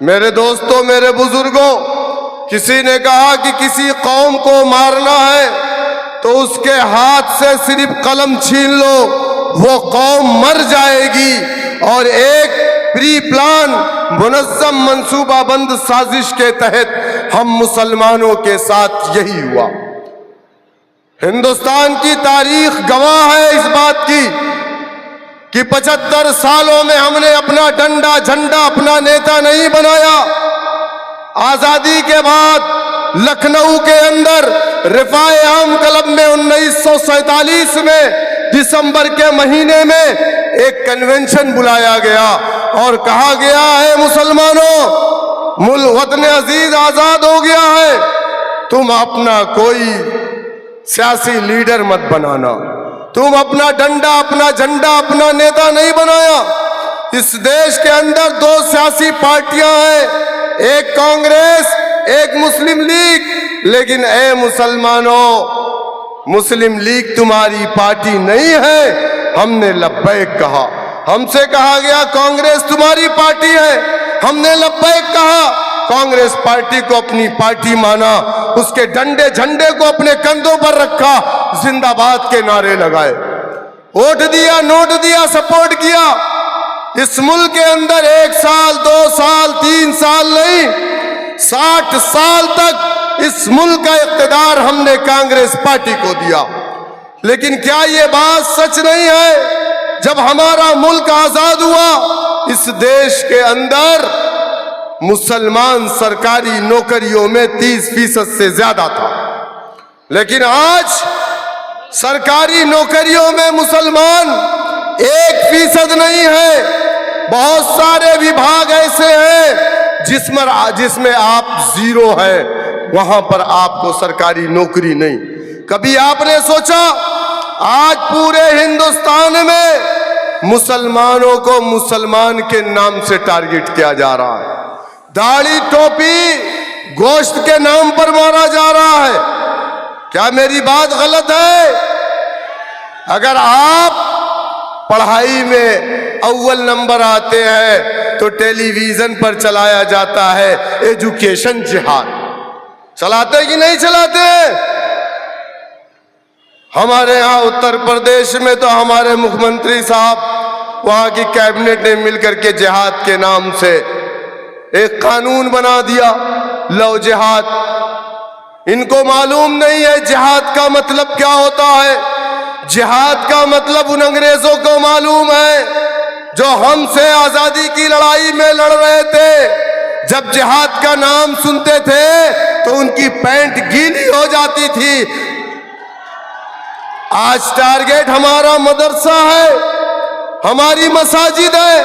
मेरे दोस्तों, मेरे बुजुर्गों, किसी ने कहा कि किसी कौम को मारना है तो उसके हाथ से सिर्फ कलम छीन लो, वो कौम मर जाएगी। और एक प्री प्लान मुनज़्ज़म मंसूबाबंद साजिश के तहत हम मुसलमानों के साथ यही हुआ। हिंदुस्तान की तारीख गवाह है इस बात की कि 75 सालों में हमने अपना डंडा झंडा अपना नेता नहीं बनाया। आजादी के बाद लखनऊ के अंदर रिफाए आम क्लब में 1947 में दिसंबर के महीने में एक कन्वेंशन बुलाया गया और कहा गया है, मुसलमानों, मुल्क वतन अजीज आजाद हो गया है, तुम अपना कोई सियासी लीडर मत बनाना, तुम अपना डंडा अपना झंडा अपना नेता नहीं बनाया। इस देश के अंदर दो सियासी पार्टियां हैं, एक कांग्रेस एक मुस्लिम लीग। लेकिन ए मुसलमानों, मुस्लिम लीग तुम्हारी पार्टी नहीं है। हमने लब्बैक कहा। हमसे कहा गया कांग्रेस तुम्हारी पार्टी है, हमने लब्बैक कहा। कांग्रेस पार्टी को अपनी पार्टी माना, उसके डंडे झंडे को अपने कंधों पर रखा, जिंदाबाद के नारे लगाए, वोट दिया, नोट दिया, सपोर्ट किया। इस मुल्क के अंदर 1 साल 2 साल 3 साल नहीं, 60 साल तक इस मुल्क का इक़्तिदार हमने कांग्रेस पार्टी को दिया। लेकिन क्या ये बात सच नहीं है? जब हमारा मुल्क आजाद हुआ, इस देश के अंदर मुसलमान सरकारी नौकरियों में 30% से ज्यादा था। लेकिन आज सरकारी नौकरियों में मुसलमान 1% नहीं है। बहुत सारे विभाग ऐसे हैं जिसमें आप 0 है, वहां पर आपको सरकारी नौकरी नहीं। कभी आपने सोचा आज पूरे हिंदुस्तान में मुसलमानों को मुसलमान के नाम से टारगेट किया जा रहा है, दाढ़ी टोपी गोश्त के नाम पर मारा जा रहा है। क्या मेरी बात गलत है? अगर आप पढ़ाई में अव्वल नंबर आते हैं तो टेलीविजन पर चलाया जाता है एजुकेशन जिहाद। चलाते कि नहीं चलाते? हमारे यहाँ उत्तर प्रदेश में तो हमारे मुख्यमंत्री साहब, वहाँ की कैबिनेट ने मिलकर के जिहाद के नाम से एक कानून बना दिया, लव जिहाद। इनको मालूम नहीं है जिहाद का मतलब क्या होता है। जिहाद का मतलब उन अंग्रेजों को मालूम है जो हमसे आजादी की लड़ाई में लड़ रहे थे। जब जिहाद का नाम सुनते थे तो उनकी पैंट गीली हो जाती थी। आज टारगेट हमारा मदरसा है, हमारी मसाजिद है।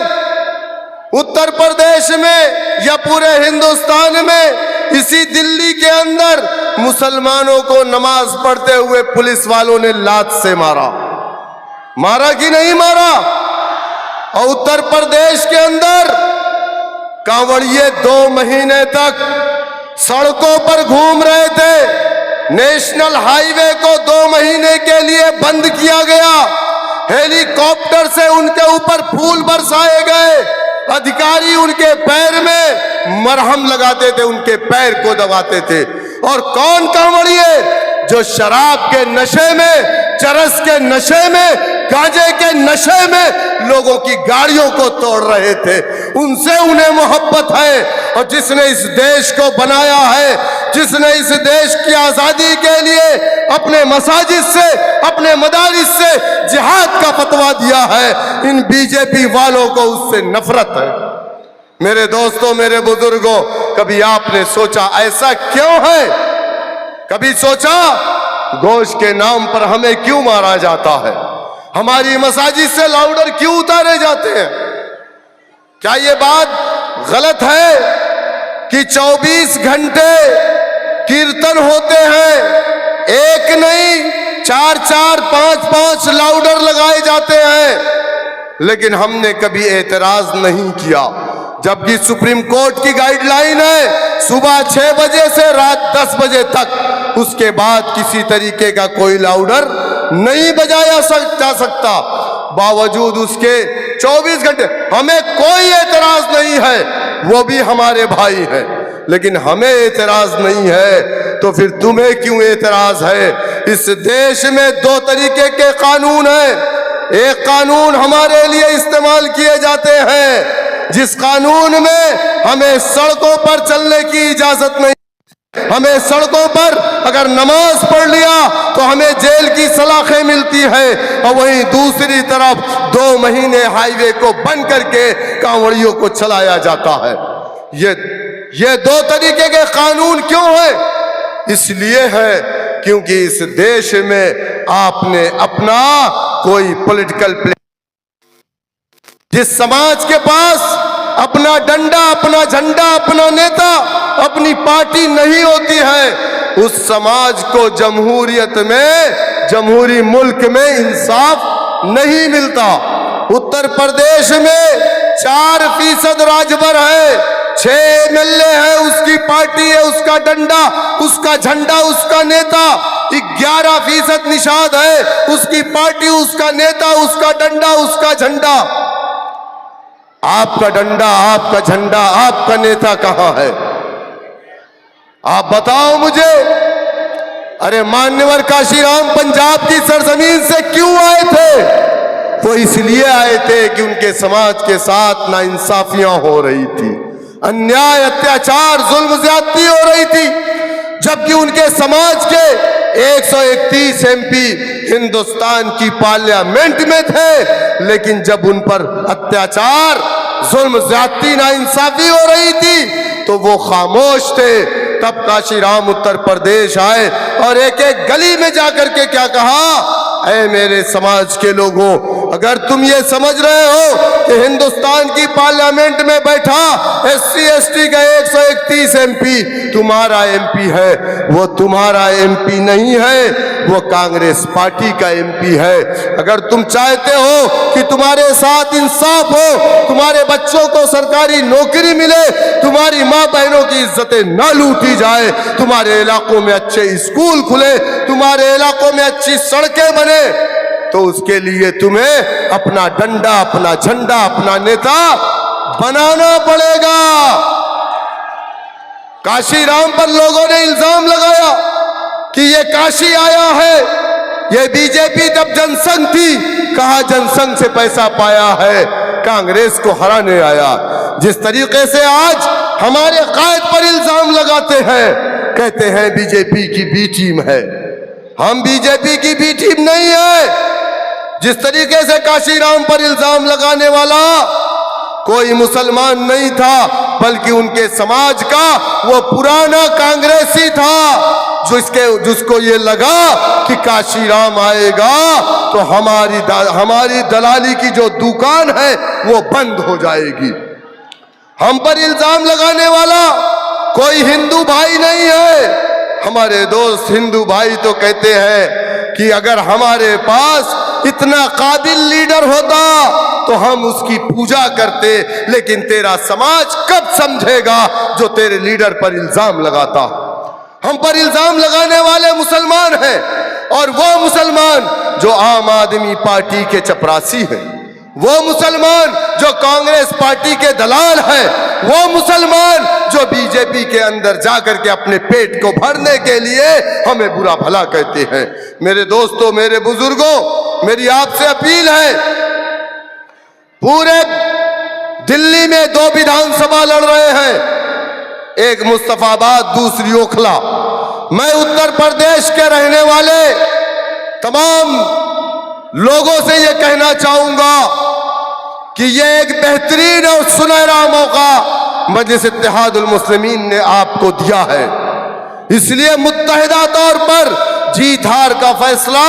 उत्तर प्रदेश में या पूरे हिंदुस्तान में, इसी दिल्ली के अंदर मुसलमानों को नमाज पढ़ते हुए पुलिस वालों ने लात से मारा। मारा कि नहीं मारा? और उत्तर प्रदेश के अंदर कांवड़िए 2 महीने तक सड़कों पर घूम रहे थे। नेशनल हाईवे को 2 महीने के लिए बंद किया गया। हेलीकॉप्टर से उनके ऊपर फूल बरसाए गए। अधिकारी उनके पैर में मरहम लगाते थे, उनके पैर को दबाते थे। और कौन कांवड़िए? जो शराब के नशे में, चरस के नशे में, गांजे के नशे में लोगों की गाड़ियों को तोड़ रहे थे। उनसे उन्हें मोहब्बत है। और जिसने इस देश को बनाया है, जिसने इस देश की आजादी के लिए अपने मसाजिद से, अपने मदारिस से जिहाद का फतवा दिया है, इन बीजेपी वालों को उससे नफरत है। मेरे दोस्तों, मेरे बुजुर्गों, कभी आपने सोचा ऐसा क्यों है? कभी सोचा गोश्त के नाम पर हमें क्यों मारा जाता है? हमारी मसाजिद से लाउडर क्यों उतारे जाते हैं? क्या ये बात गलत है कि 24 घंटे कीर्तन होते हैं? एक नहीं, 4-4, 5-5 लाउडर लगाए जाते हैं। लेकिन हमने कभी एतराज नहीं किया, जबकि सुप्रीम कोर्ट की गाइडलाइन है सुबह 6 बजे से रात 10 बजे तक, उसके बाद किसी तरीके का कोई लाउडर नहीं बजाया जा सकता। बावजूद उसके 24 घंटे हमें कोई एतराज नहीं है। वो भी हमारे भाई हैं, लेकिन हमें एतराज नहीं है, तो फिर तुम्हें क्यों एतराज है? इस देश में दो तरीके के कानून हैं। एक कानून हमारे लिए इस्तेमाल किए जाते हैं, जिस कानून में हमें सड़कों पर चलने की इजाजत नहीं, हमें सड़कों पर अगर नमाज पढ़ लिया तो हमें जेल की सलाखें मिलती है, और वहीं दूसरी तरफ 2 महीने हाईवे को बंद करके कांवड़ियों को चलाया जाता है। ये 2 तरीके के कानून क्यों है? इसलिए है क्योंकि इस देश में आपने अपना कोई पॉलिटिकल जिस समाज के पास अपना डंडा, अपना झंडा, अपना नेता, अपनी पार्टी नहीं होती है, उस समाज को जमहूरियत में, जमहूरी मुल्क में इंसाफ नहीं मिलता। उत्तर प्रदेश में 4% राजभर है, 6 MLA है, उसकी पार्टी है, उसका डंडा, उसका झंडा, उसका नेता। 11% निषाद है, उसकी पार्टी, उसका नेता, उसका डंडा, उसका झंडा। आपका डंडा, आपका झंडा, आपका नेता कहां है? आप बताओ मुझे। अरे मान्यवर काशीराम पंजाब की सरजमीन से क्यों आए थे? वो इसलिए आए थे कि उनके समाज के साथ नाइंसाफियां हो रही थी, अन्याय, अत्याचार, जुल्म, ज्यादती हो रही थी, जबकि उनके समाज के 131 MP हिंदुस्तान की पार्लियामेंट में थे, लेकिन जब उन पर अत्याचार, जुल्म, ज्यादती, नाइंसाफी हो रही थी तो वो खामोश थे। तब काशीराम उत्तर प्रदेश आए और एक एक गली में जाकर के क्या कहा? ऐ मेरे समाज के लोगों, अगर तुम ये समझ रहे हो कि हिंदुस्तान की पार्लियामेंट में बैठा SC ST का 131 MP तुम्हारा MP है, वो तुम्हारा MP नहीं है, वो कांग्रेस पार्टी का MP है। अगर तुम चाहते हो कि तुम्हारे साथ इंसाफ हो, तुम्हारे बच्चों को सरकारी नौकरी मिले, तुम्हारी माँ बहनों की इज्जतें ना लूटी जाए, तुम्हारे इलाकों में अच्छे स्कूल खुले, तुम्हारे इलाकों में अच्छी सड़कें बने, तो उसके लिए तुम्हें अपना डंडा, अपना झंडा, अपना नेता बनाना पड़ेगा। काशीराम पर लोगों ने इल्जाम लगाया कि ये काशी आया है, ये बीजेपी जब जनसंघ थी, कहा जनसंघ से पैसा पाया है, कांग्रेस को हराने आया। जिस तरीके से आज हमारे कायद पर इल्जाम लगाते हैं, कहते हैं बीजेपी की बी टीम है, हम बीजेपी की बी टीम नहीं है। जिस तरीके से काशीराम पर इल्जाम लगाने वाला कोई मुसलमान नहीं था, बल्कि उनके समाज का वो पुराना कांग्रेसी था, जिसको ये लगा कि काशीराम आएगा तो हमारी दलाली की जो दुकान है वो बंद हो जाएगी। हम पर इल्जाम लगाने वाला कोई हिंदू भाई नहीं है। हमारे दोस्त हिंदू भाई तो कहते हैं कि अगर हमारे पास इतना काबिल लीडर होता तो हम उसकी पूजा करते, लेकिन तेरा समाज कब समझेगा जो तेरे लीडर पर इल्जाम लगाता। हम पर इल्जाम लगाने वाले मुसलमान हैं, और वो मुसलमान जो आम आदमी पार्टी के चपरासी हैं, वो मुसलमान जो कांग्रेस पार्टी के दलाल हैं, वो मुसलमान जो बीजेपी के अंदर जाकर के अपने पेट को भरने के लिए हमें बुरा भला कहते हैं। मेरे दोस्तों, मेरे बुजुर्गों, मेरी आपसे अपील है, पूरे दिल्ली में 2 विधानसभा लड़ रहे हैं, एक मुस्तफाबाद, दूसरी ओखला। मैं उत्तर प्रदेश के रहने वाले तमाम लोगों से यह कहना चाहूंगा कि यह एक बेहतरीन और सुनहरा मौका मजलिस इत्तेहादुल मुस्लिमीन ने आपको दिया है। इसलिए मुत्तहिदा तौर पर जीत हार का फैसला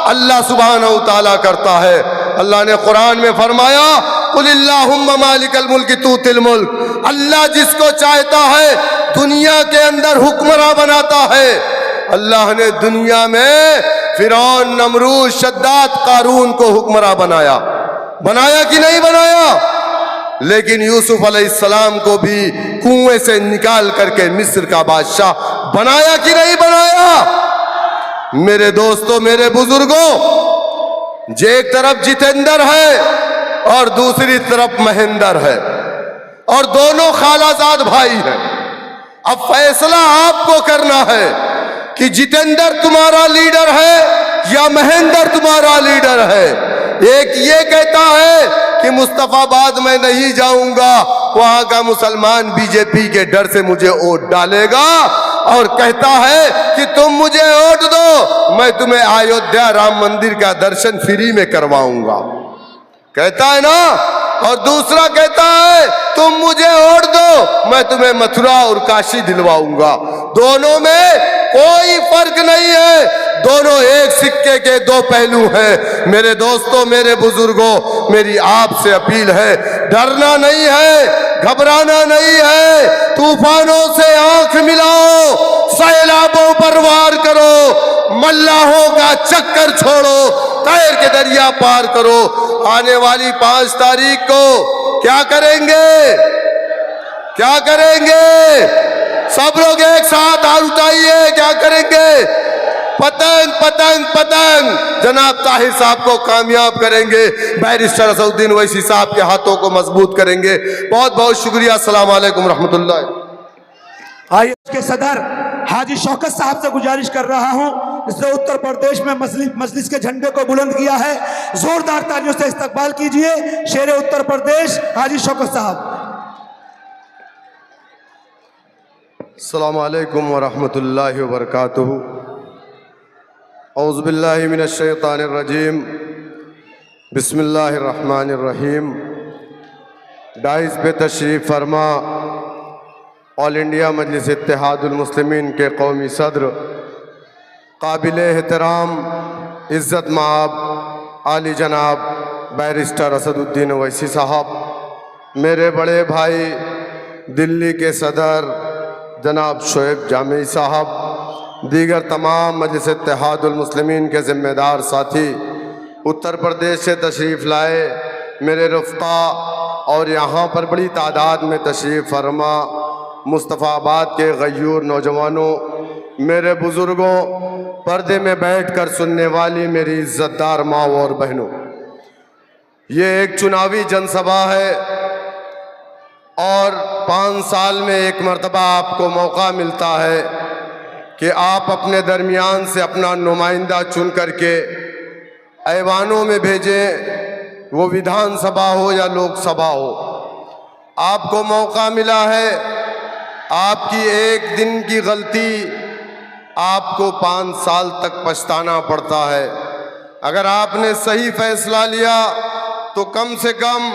अल्लाह सुब्हानहू तआला करता है। अल्लाह ने कुरान में फरमाया, कुलिल्लाहुम्मा मालिकल मुल्क तूतिल मुल्क, अल्लाह जिसको चाहता है दुनिया के अंदर हुक्मरान बनाता है। अल्लाह ने दुनिया में फिरौन, नमरूद, शद्दाद, कारून को हुक्मरान बनाया कि नहीं बनाया? लेकिन यूसुफ अलैहिस्सलाम को भी कुएं से निकाल करके मिस्र का बादशाह बनाया कि नहीं बनाया? मेरे दोस्तों, मेरे बुजुर्गों, जे एक तरफ जितेंद्र है और दूसरी तरफ महेंद्र है, और दोनों खालाजाद भाई हैं। अब फैसला आपको करना है कि जितेंद्र तुम्हारा लीडर है या महेंद्र तुम्हारा लीडर है। एक ये कहता है कि मुस्तफाबाद में नहीं जाऊंगा, वहां का मुसलमान बीजेपी के डर से मुझे वोट डालेगा, और कहता है कि तुम मुझे वोट दो, मैं तुम्हें अयोध्या राम मंदिर का दर्शन फ्री में करवाऊंगा, कहता है ना। और दूसरा कहता है तुम मुझे वोट दो, मैं तुम्हें मथुरा और काशी दिलवाऊंगा। दोनों में कोई फर्क नहीं है, दोनों एक सिक्के के दो पहलू हैं। मेरे दोस्तों, मेरे बुजुर्गों, मेरी आपसे अपील है, डरना नहीं है, घबराना नहीं है, तूफानों से आंख मिलाओ, सैलाबों पर वार करो, मल्लाहों का चक्कर छोड़ो, तैर के दरिया पार करो। आने वाली 5 तारीख को क्या करेंगे, क्या करेंगे? सब लोग एक साथ हाथ उठाइए, क्या करेंगे? पतंग पतंग पतंग जनाब ताहिर साहब को कामयाब करेंगे, बैरिस्टर असदुद्दीन ओवैसी साहब के हाथों को मजबूत करेंगे। बहुत बहुत शुक्रिया। अस्सलाम वालेकुम रहमतुल्लाह। आइए के सदर हाजी शौकत साहब से गुजारिश कर रहा हूं, जिसने उत्तर प्रदेश में मजलिस के झंडे को बुलंद किया है, जोरदार तालियों से इस्तकबाल कीजिए शेर उत्तर प्रदेश हाजी शौकत साहब। अस्सलाम वालेकुम वरहमतुल्लाहि वबरकातुहू। औज़ु बिल्लाहि मिनश शैतानिर रजीम, बिस्मिल्लाहिर रहमानिर रहीम। डाइस पे तशरीफ़ फरमा ऑल इंडिया मजलिस इत्तेहादुल मुस्लिमीन के कौमी सदर, काबिल एहतराम इज़्ज़त माब आली जनाब बैरिस्टर असदुद्दीन ओवैसी साहब, मेरे बड़े भाई दिल्ली के सदर जनाब शोएब जामी साहब, दीगर तमाम मजलिस इत्तेहादुल मुस्लिमीन के ज़िम्मेदार साथी, उत्तर प्रदेश से तशरीफ़ लाए मेरे रफ़्का और यहाँ पर बड़ी तादाद में तशरीफ़ फरमा मुस्तफ़ाबाद के गयूर नौजवानों, मेरे बुज़ुर्गों, पर्दे में बैठकर सुनने वाली मेरी इज़्ज़तदार माँ और बहनों, ये एक चुनावी जनसभा है और 5 साल में एक मरतबा आपको मौका मिलता है कि आप अपने दरमियान से अपना नुमाइंदा चुन करके ऐवानों में भेजें, वो विधानसभा हो या लोकसभा हो। आपको मौका मिला है, आपकी एक दिन की गलती आपको 5 साल तक पछताना पड़ता है। अगर आपने सही फैसला लिया तो कम से कम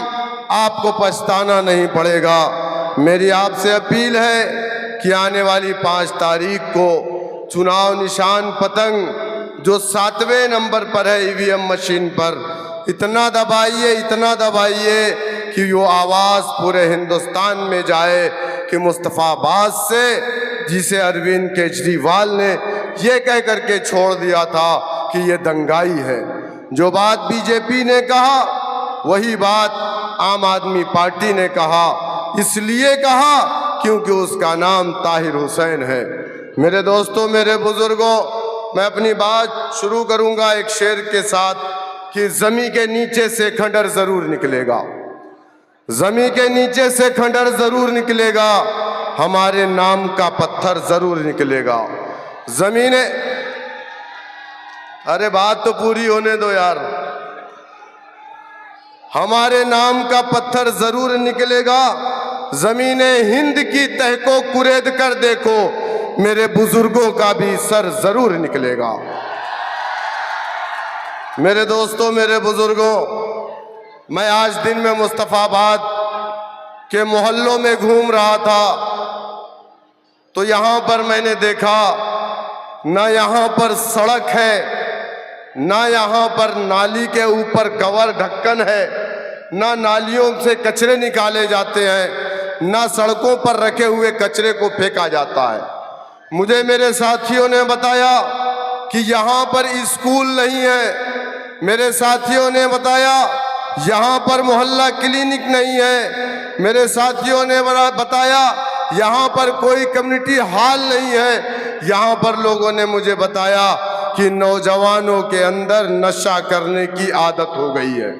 आपको पछताना नहीं पड़ेगा। मेरी आपसे अपील है कि आने वाली 5 तारीख को चुनाव निशान पतंग जो 7वें नंबर पर है ईवीएम मशीन पर, इतना दबाइए कि वो आवाज़ पूरे हिंदुस्तान में जाए कि मुस्तफ़ाबाद से, जिसे अरविंद केजरीवाल ने ये कह करके छोड़ दिया था कि ये दंगाई है। जो बात बीजेपी ने कहा वही बात आम आदमी पार्टी ने कहा, इसलिए कहा क्योंकि उसका नाम ताहिर हुसैन है। मेरे दोस्तों, मेरे बुजुर्गों, मैं अपनी बात शुरू करूंगा एक शेर के साथ कि ज़मीं के नीचे से खंडर ज़रूर निकलेगा, ज़मीं के नीचे से खंडर ज़रूर निकलेगा, हमारे नाम का पत्थर ज़रूर निकलेगा। ज़मीने, अरे बात तो पूरी होने दो यार। हमारे नाम का पत्थर ज़रूर निकलेगा, ज़मीने हिंद की तह को कुरेद कर देखो, मेरे बुजुर्गों का भी सर ज़रूर निकलेगा। मेरे दोस्तों, मेरे बुजुर्गों, मैं आज दिन में मुस्तफ़ाबाद के मोहल्लों में घूम रहा था तो यहाँ पर मैंने देखा ना यहाँ पर सड़क है, ना यहाँ पर नाली के ऊपर कवर ढक्कन है, ना नालियों से कचरे निकाले जाते हैं, ना सड़कों पर रखे हुए कचरे को फेंका जाता है। मुझे मेरे साथियों ने बताया कि यहाँ पर स्कूल नहीं है, मेरे साथियों ने बताया यहाँ पर मोहल्ला क्लिनिक नहीं है, मेरे साथियों ने बताया यहाँ पर कोई कम्युनिटी हॉल नहीं है। यहाँ पर लोगों ने मुझे बताया कि नौजवानों के अंदर नशा करने की आदत हो गई है।